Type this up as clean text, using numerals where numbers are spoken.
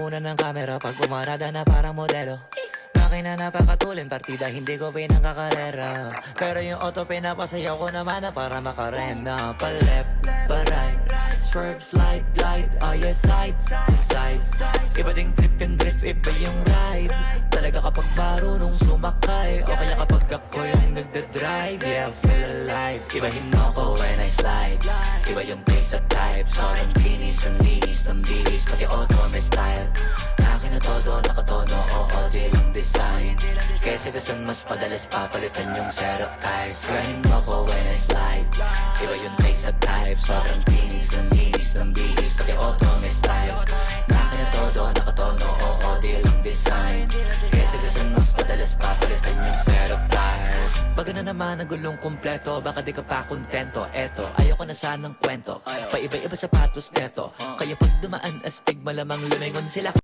Una ng camera pag pumarada na parang modelo. Makina napakatulin, partida hindi ko pinangkakarera. Pero yung auto pinapasayaw ko naman na para makarena. Pa left, pa right, swerve, slide, glide. Oh yeah, side to side. Iba ding trip and drift, iba yung ride. Talaga kapag marunong sumakay, o kaya kapag ako yung nagdadrive. Yeah, feel alive. Ibahin mo ko when I slide. Iba yung pace at type. Sobrang kinis, ang linis ng bilis. Pati auto may style. Akin na todo, nakatono, oo, di lang design. Kesa gasan mas padalas papalitan yung setup tires. Ibahin mo ko when I slide. Iba yung pace at type. Sobrang kinis, ang linis ng bilis. Pati auto may style. Akin na todo, nakatono, oo, di lang design. Kesa gasan mas padalas papalitan yung setup tires. Baga na naman ang gulong kumpleto, baka di ka pa kontento. Eto, ayoko na sanang kwento, paiba-iba sapatos neto. Kaya pag dumaan astig malamang lumingon sila.